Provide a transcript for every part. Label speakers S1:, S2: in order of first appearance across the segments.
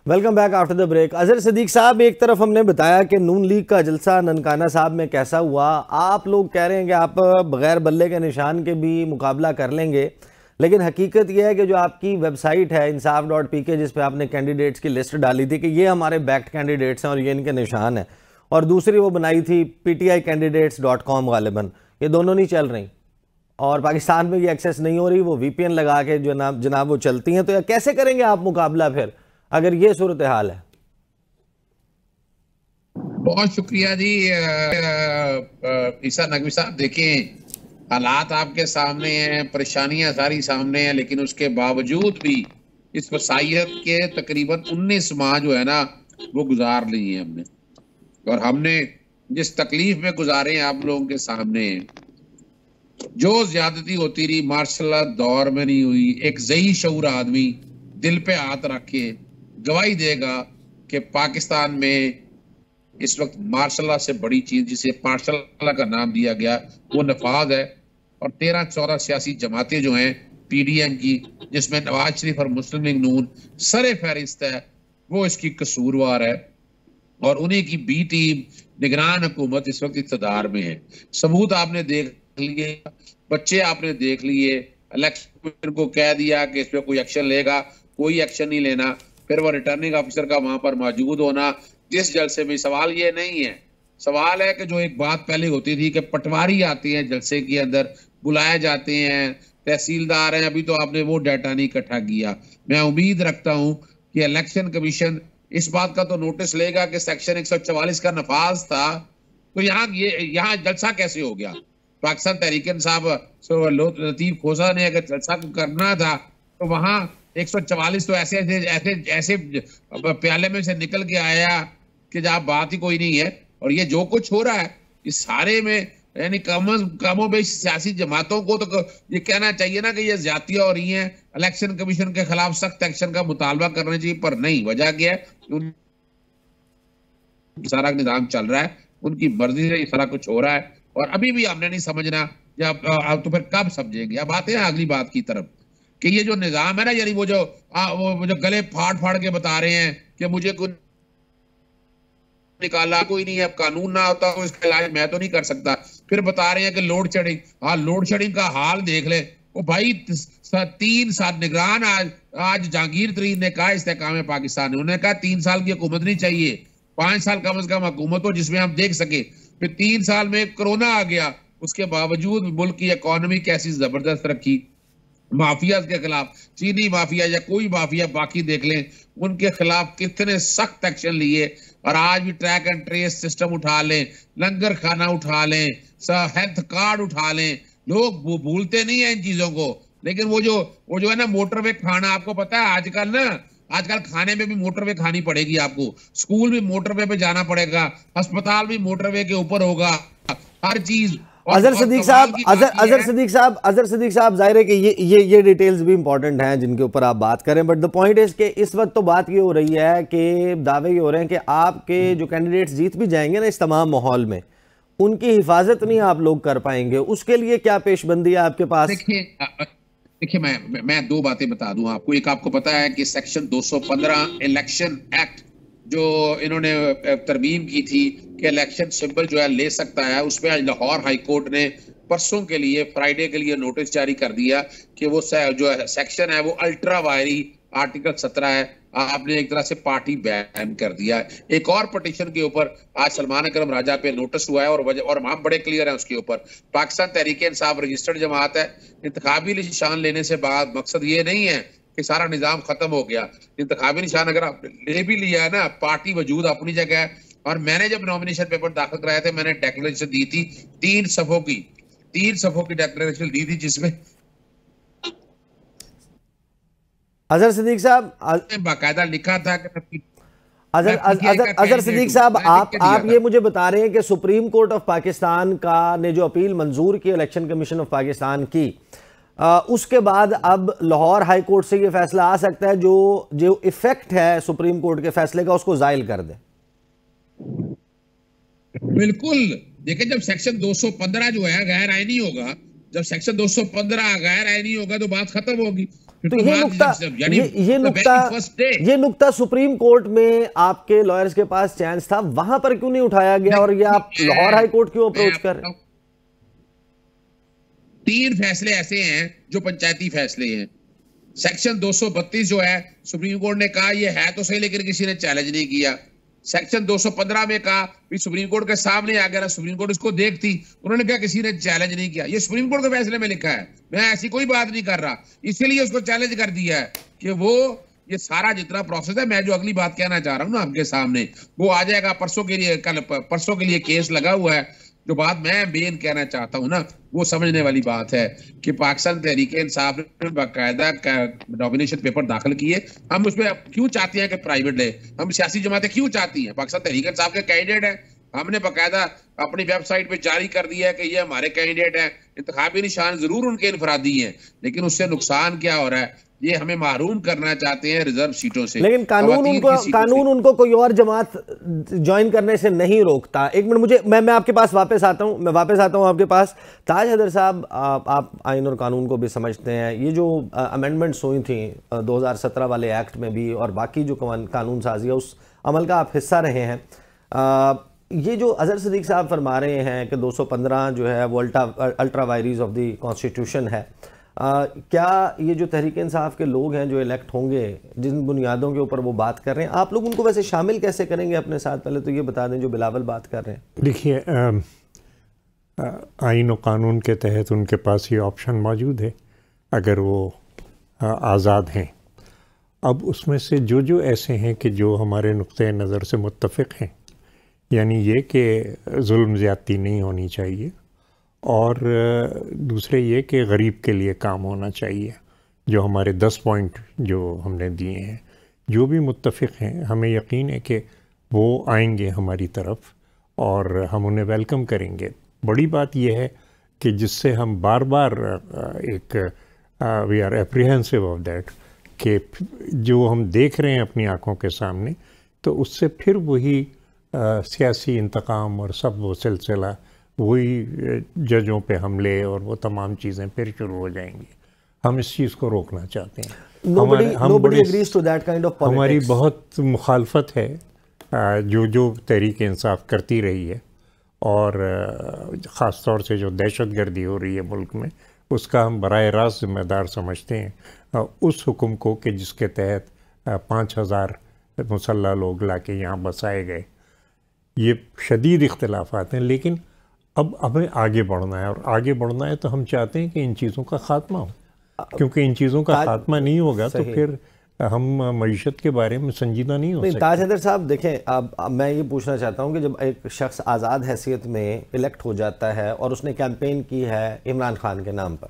S1: Welcome back after the break. Azhar Siddique साहब, एक तरफ हमने बताया कि नून लीग का जलसा ननकाना साहब में कैसा हुआ, आप लोग कह रहे हैं कि आप बगैर बल्ले के निशान के भी मुकाबला कर लेंगे, लेकिन हकीकत यह है कि जो आपकी वेबसाइट है इंसाफ.pk, जिस पे आपने कैंडिडेट्स की लिस्ट डाली थी कि ये हमारे बैक्ड कैंडिडेट्स हैं और ये इनके निशान हैं, और दूसरी वो बनाई थी pticandidates.com, गालिबन ये दोनों नहीं चल रही और पाकिस्तान में ये एक्सेस नहीं हो रही, वो VPN लगा के जो जनाब वो चलती हैं, तो कैसे करेंगे आप मुकाबला फिर अगर ये सूरत हाल है?
S2: बहुत शुक्रिया जी ईसा नकवी साहब। देखिए, हालात आपके सामने हैं, परेशानियां सारी सामने हैं, लेकिन उसके बावजूद भी इस वसाइयत के तकरीबन 19 माह जो है ना वो गुजार ली है हमने, और हमने जिस तकलीफ में गुजारे हैं आप लोगों के सामने जो ज्यादती होती रही मार्शल दौर में नहीं हुई। एक ज़ही शऊर आदमी दिल पे हाथ रख के गवाही देगा कि पाकिस्तान में इस वक्त मार्शल से बड़ी चीज जिसे मार्शल का नाम दिया गया वो नफाज है, और 13-14 सियासी जमातें जो हैं PDM की, जिसमें नवाज शरीफ और मुस्लिम लीग नून सरे फहरिस्त है, वो इसकी कसूरवार है, और उन्हीं की बी टीम निगरान हुकूमत इस वक्त इक़्तिदार में है। सबूत आपने देख लिए, बच्चे आपने देख लिए, इलेक्शन को कह दिया कि इस पर कोई एक्शन लेगा, कोई एक्शन नहीं लेना, फिर वो रिटर्निंग ऑफिसर का वहां पर मौजूद होना जिस जलसे में। सवाल ये नहीं है, सवाल है कि जो एक बात पहले होती थी कि पटवारी आते हैं जलसे के अंदर, बुलाए जाते हैं, तहसीलदार हैं, अभी तो आपने वो डाटा नहीं इकट्ठा किया। मैं उम्मीद रखता हूं कि इलेक्शन कमीशन इस बात का तो नोटिस लेगा कि सेक्शन 144 का नफाज था, तो यहाँ जलसा कैसे हो गया? पाकिस्तान तहरीक इंसाफ लतीफ खोसा ने अगर जलसा को करना था तो वहां 144 तो ऐसे प्याले में से निकल के आया कि जहाँ बात ही कोई नहीं है। और ये जो कुछ हो रहा है इस सारे में, यानी कमों बेश सियासी जमातों को तो ये कहना चाहिए ना कि ये ज्यादतियां हो रही हैं, इलेक्शन कमीशन के खिलाफ सख्त एक्शन का मुतालबा करना चाहिए, पर नहीं। वजह क्या है? सारा निजाम चल रहा है, उनकी मर्जी से ये सारा कुछ हो रहा है, और अभी भी हमने नहीं समझना। जब आप तो फिर कब समझेंगे? अब आते हैं अगली बात की तरफ कि ये जो निजाम है ना, यानी वो जो गले फाड़ के बता रहे हैं कि मुझे कोई निकाला कोई नहीं है, अब कानून ना होता तो इसका इलाज मैं तो नहीं कर सकता। फिर बता रहे हैं कि लोड शेडिंग, हाँ लोड शेडिंग का हाल देख ले। वो भाई 3 साल निगरान आज जहांगीर तरीन ने कहा इस्तेकाम पाकिस्तान ने, उन्होंने कहा 3 साल की हुकूमत नहीं चाहिए, 5 साल कम से कम हुकूमत हो जिसमें हम देख सके। फिर 3 साल में कोरोना आ गया, उसके बावजूद मुल्क की इकोनॉमी कैसी जबरदस्त रखी। माफिया के खिलाफ, चीनी माफिया या कोई माफिया बाकी देख लें, उनके खिलाफ कितने सख्त एक्शन लिए, और आज भी ट्रैक एंड ट्रेस सिस्टम उठा लें, लंगर खाना उठा लें, हेल्थ कार्ड उठा लें। लोग भूलते नहीं है इन चीजों को, लेकिन वो जो है ना मोटरवे खाना, आपको पता है आजकल खाने में भी मोटरवे खानी पड़ेगी आपको, स्कूल भी मोटरवे पे जाना पड़ेगा, अस्पताल भी मोटरवे के ऊपर होगा, हर चीज।
S1: अजहर सिद्दीक साहब, जाहिर है कि ये डिटेल्स भी इंपॉर्टेंट हैं जिनके ऊपर आप बात करें, बट द पॉइंट इज कि इस वक्त तो बात ये हो रही है कि दावे ये हो रहे हैं कि आपके जो कैंडिडेट्स जीत भी जाएंगे ना इस तमाम माहौल में, उनकी हिफाजत नहीं आप लोग कर पाएंगे। उसके लिए क्या पेशबंदी है आपके पास?
S2: देखिए मैं 2 बातें बता दूं आपको। एक, आपको पता है कि सेक्शन 215 इलेक्शन एक्ट जो इन्होंने तरमीम की थी कि इलेक्शन सिंबल जो है ले सकता है, उसमें आज लाहौर हाई कोर्ट ने परसों के लिए, फ्राइडे के लिए नोटिस जारी कर दिया कि वो जो सेक्शन है वो अल्ट्रा वायरी आर्टिकल 17 है, आपने एक तरह से पार्टी बैन कर दिया। एक और पटिशन के ऊपर आज सलमान अकरम राजा पे नोटिस हुआ है, और हम बड़े क्लियर है उसके ऊपर। पाकिस्तान तहरीक इंसाफ रजिस्टर्ड जमात है, इंतखाबी निशान लेने से बाद मकसद ये नहीं है कि सारा निजाम खत्म हो गया। इंतखाबी निशान अगर आप ले भी लिया है ना, पार्टी वजूद अपनी जगह है। और मैंने जब नॉमिनेशन पेपर दाखिल कराए थे, मैंने डेक्लेरेशन दी थी 3 सफ़ों की डेक्लेरेशन दी थी, जिसमें
S1: अजहर सिद्दीक साहब
S2: बाकायदा लिखा था कि
S1: अजहर सिद्दीक साहब, आप ये मुझे बता रहे हैं कि सुप्रीम कोर्ट ऑफ पाकिस्तान का ने जो अपील मंजूर की इलेक्शन कमीशन ऑफ पाकिस्तान की, उसके बाद अब लाहौर हाई कोर्ट से ये फैसला आ सकता है जो इफेक्ट है सुप्रीम कोर्ट के फैसले का उसको जायल कर दे।
S2: बिल्कुल। देखिए, जब सेक्शन 215 जो है गैर आईनी होगा, जब सेक्शन 215 गैर आईनी होगा तो बात खत्म होगी।
S1: तो ये नुक्ता सुप्रीम कोर्ट में आपके लॉयर्स के पास चांस था, वहां पर क्यों नहीं उठाया गया, और ये आप लाहौर हाई कोर्ट क्यों अप्रोच कर रहे हैं?
S2: 3 फैसले ऐसे हैं जो पंचायती फैसले हैं। सेक्शन 232 जो है, सुप्रीम कोर्ट ने कहा ये है तो सही, लेकिन किसी ने चैलेंज नहीं किया। सेक्शन 215 में कहा भी सुप्रीम कोर्ट के सामने आ गया, सुप्रीम कोर्ट इसको देखती, उन्होंने कहा किसी ने चैलेंज नहीं किया। ये सुप्रीम कोर्ट के फैसले में लिखा है, मैं ऐसी कोई बात नहीं कर रहा, इसीलिए उसको चैलेंज कर दिया है कि वो ये सारा जितना प्रोसेस है, मैं जो अगली बात कहना चाह रहा हूं ना आपके सामने, वो आ जाएगा परसों के लिए। कल परसों के लिए केस लगा हुआ है। जो बात मैं मेन कहना चाहता हूं ना, वो समझने वाली बात है कि पाकिस्तान तहरीक-ए-इंसाफ ने बाकायदा नॉमिनेशन पेपर दाखिल किए। हम उसमें क्यों चाहते हैं कि प्राइवेट ले, हम सियासी जमातें क्यों चाहती हैं? पाकिस्तान तहरीक-ए-इंसाफ के कैंडिडेट है, हमने बाकायदा अपनी वेबसाइट पे जारी कर दिया है कि ये हमारे कैंडिडेट हैं। इंतखाबी निशान जरूर उनके इनफरादी हैं, लेकिन उससे नुकसान क्या हो रहा है, ये हमें महरूम करना चाहते हैं रिजर्व सीटों से।
S1: लेकिन कानून उनको कोई और जमात ज्वाइन करने से नहीं रोकता। एक मिनट, मुझे मैं आपके पास वापस आता हूं आपके पास। ताज हैदर साहब, आप आइन और कानून को भी समझते हैं। ये जो अमेंडमेंट्स हुई थी 2017 वाले एक्ट में भी, और बाकी जो कानून साजी है, उस अमल का आप हिस्सा रहे हैं। ये जो अजहर सिद्दीक साहब फरमा रहे हैं कि 215 जो है वो अल्ट्रा वायरीज ऑफ द कॉन्स्टिट्यूशन है, क्या ये जो तहरीक इंसाफ के लोग हैं जो इलेक्ट होंगे, जिन बुनियादों के ऊपर वो बात कर रहे हैं, आप लोग उनको वैसे शामिल कैसे करेंगे अपने साथ? पहले तो ये बता दें जो बिलावल बात कर रहे हैं।
S3: देखिए, आइन और कानून के तहत उनके पास ये ऑप्शन मौजूद है अगर वो आज़ाद हैं। अब उसमें से जो ऐसे हैं कि जो हमारे नुक्ते नज़र से मुत्तफ़िक़ हैं, यानी ये कि जुल्म ज़्यादती नहीं होनी चाहिए, और दूसरे ये कि गरीब के लिए काम होना चाहिए, जो हमारे 10 पॉइंट जो हमने दिए हैं, जो भी मुत्तफ़िक़ हैं, हमें यकीन है कि वो आएंगे हमारी तरफ और हम उन्हें वेलकम करेंगे। बड़ी बात यह है कि जिससे हम बार बार we are apprehensive of that, कि जो हम देख रहे हैं अपनी आँखों के सामने, तो उससे फिर वही सियासी इंतकाम और सब वो सिलसिला, वही जजों पे हमले और वो तमाम चीज़ें फिर शुरू हो जाएंगी। हम इस चीज़ को रोकना चाहते हैं। हमारी बहुत मुखालफत है जो तहरीक इंसाफ करती रही है, और ख़ास तौर से जो दहशतगर्दी हो रही है मुल्क में, उसका हम बराह रास्त ज़िम्मेदार समझते हैं उस हुक्म को कि जिसके तहत 5000 मुसल्लह लोग लाके यहाँ बसाए गए। ये शदीद इख्तिलाफ़ात हैं, लेकिन अब हमें आगे बढ़ना है, और आगे बढ़ना है तो हम चाहते हैं कि इन चीज़ों का ख़ात्मा हो, क्योंकि इन चीज़ों का ख़ात्मा नहीं होगा तो फिर हम मईशत के बारे में संजीदा नहीं हो सकते।
S1: ताज हैदर साहब देखें, अब मैं ये पूछना चाहता हूँ कि जब एक शख्स आज़ाद हैसियत में इलेक्ट हो जाता है और उसने कैंपेन की है इमरान खान के नाम पर,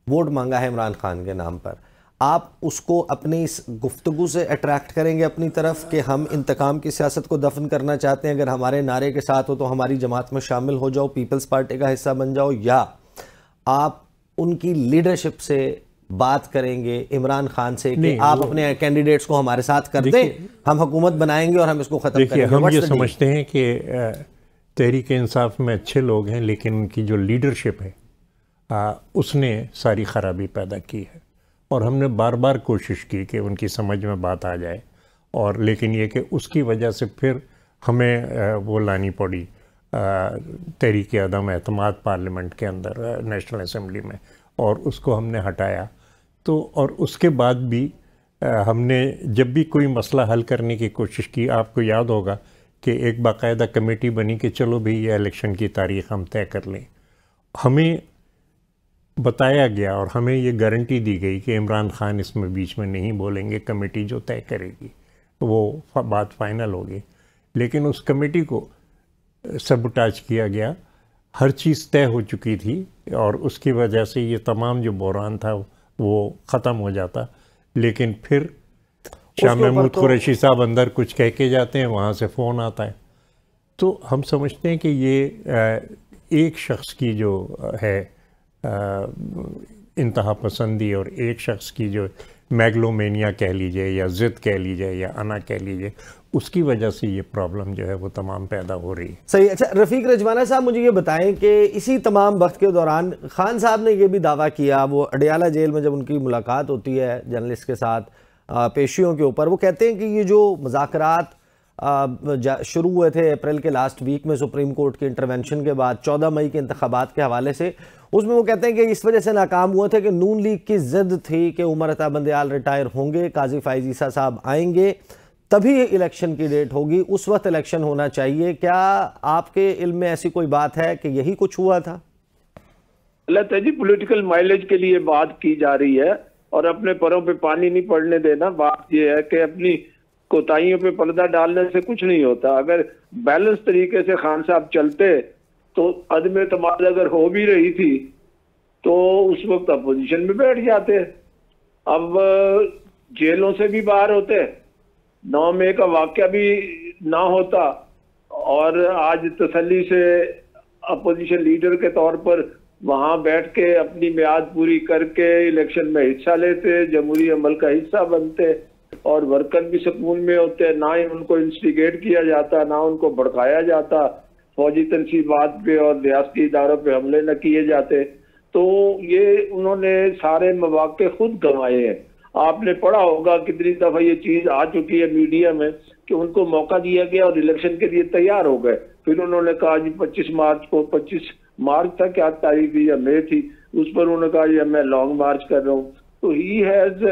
S1: वोट मांगा है इमरान खान के नाम पर, आप उसको अपनी इस गुफ्तगू से अट्रैक्ट करेंगे अपनी तरफ कि हम इंतकाम की सियासत को दफन करना चाहते हैं, अगर हमारे नारे के साथ हो तो हमारी जमात में शामिल हो जाओ, पीपल्स पार्टी का हिस्सा बन जाओ, या आप उनकी लीडरशिप से बात करेंगे इमरान खान से कि आप अपने कैंडिडेट्स को हमारे साथ कर दें, हम हुकूमत बनाएंगे और हम इसको ख़त्म करेंगे?
S3: हम ये समझते हैं कि तहरीक इंसाफ में अच्छे लोग हैं, लेकिन उनकी जो लीडरशिप है उसने सारी ख़राबी पैदा की है, और हमने बार बार कोशिश की कि उनकी समझ में बात आ जाए, और लेकिन ये कि उसकी वजह से फिर हमें वो लानी पड़ी तहरीक अदम एतमाद पार्लियामेंट के अंदर, नेशनल असम्बली में, और उसको हमने हटाया। तो और उसके बाद भी हमने जब भी कोई मसला हल करने की कोशिश की, आपको याद होगा कि एक बाकायदा कमेटी बनी कि चलो भाई ये इलेक्शन की तारीख़ हम तय कर लें। हमें बताया गया और हमें ये गारंटी दी गई कि इमरान खान इसमें बीच में नहीं बोलेंगे, कमेटी जो तय करेगी वो बात फाइनल होगी। लेकिन उस कमेटी को सबटाज किया गया, हर चीज़ तय हो चुकी थी, और उसकी वजह से ये तमाम जो बहरान था वो ख़त्म हो जाता। लेकिन फिर शाह महमूद कुरैशी साहब अंदर कुछ कह के जाते हैं, वहाँ से फ़ोन आता है। तो हम समझते हैं कि ये एक शख्स की जो है इंतहा पसंदी और एक शख्स की जो मैगलोमेनिया कह लीजिए या ज़िद कह लीजिए या अना कह लीजिए, उसकी वजह से ये प्रॉब्लम जो है वो तमाम पैदा हो रही है।
S1: सही। अच्छा रफ़ीक रजवाना साहब, मुझे ये बताएं कि इसी तमाम वक्त के दौरान खान साहब ने ये भी दावा किया, वो अडियाला जेल में जब उनकी मुलाकात होती है जर्नलिस्ट के साथ पेशियों के ऊपर, वो कहते हैं कि ये जो मुज़ाकरात शुरू हुए थे अप्रैल के लास्ट वीक में सुप्रीम कोर्ट के इंटरवेंशन के बाद 14 मई के इंतखाबात के हवाले से, उसमें वो कहते हैं कि इस वजह से नाकाम हुए थे कि नून लीग की जिद थी कि उमर अता बंदयाल रिटायर होंगे, काजी फ़ाइज़ ईसा साहब आएंगे, तभी इलेक्शन की डेट होगी, उस वक्त इलेक्शन होना चाहिए। क्या आपके इल्म में ऐसी कोई बात है कि यही कुछ हुआ था?
S4: गलत है जी, पॉलिटिकल माइलेज के लिए बात की जा रही है और अपने पैरों पे पानी नहीं पड़ने देना। बात यह है कि अपनी कोताहियों पे पर्दा डालने से कुछ नहीं होता। अगर बैलेंस तरीके से खान साहब चलते तो अदम एतमाद अगर हो भी रही थी तो उस वक्त अपोजिशन में बैठ जाते, अब जेलों से भी बाहर होते, 9 मई का वाकया भी ना होता और आज तसल्ली से अपोजिशन लीडर के तौर पर वहां बैठ के अपनी मियाद पूरी करके इलेक्शन में हिस्सा लेते, जमहूरी अमल का हिस्सा बनते और वर्कर भी सुकून में होते। ना ही उनको इंस्टिगेट किया जाता, ना उनको भड़काया जाता, फौजी तनसीबात पे और रियासती इदारों पे हमले न किए जाते। तो ये उन्होंने सारे मौके खुद गंवाए हैं। आपने पढ़ा होगा कितनी दफा ये चीज आ चुकी है मीडिया में कि उनको मौका दिया गया और इलेक्शन के लिए तैयार हो गए, फिर उन्होंने कहा जी 25 मार्च को, 25 मार्च था क्या तारीख थी या मई थी, उस पर उन्होंने कहा जी मैं लॉन्ग मार्च कर रहा हूँ। तो he has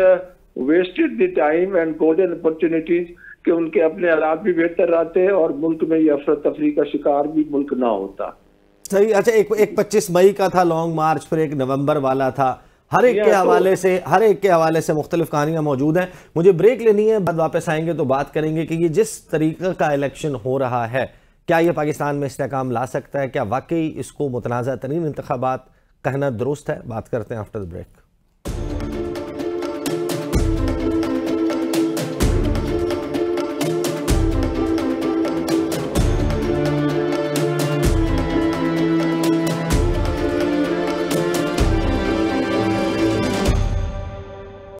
S4: wasted the time and golden opportunities कि उनके अपने हालात भी बेहतर रहते और मुल्क में ये अफरा तफरी का शिकार भी मुल्क ना होता।
S1: सही। अच्छा एक 25 मई का था लॉन्ग मार्च, फिर एक नवंबर वाला था। हर एक के हवाले से मुख्तलिफ कहानियां मौजूद हैं। मुझे ब्रेक लेनी है, बाद वापस आएंगे तो बात करेंगे कि ये जिस तरीके का इलेक्शन हो रहा है, क्या ये पाकिस्तान में इस्तेहकाम ला सकता है? क्या वाकई इसको मुतनाज़ा तरीन इंतखाबात कहना दुरुस्त है? बात करते हैं आफ्टर द ब्रेक।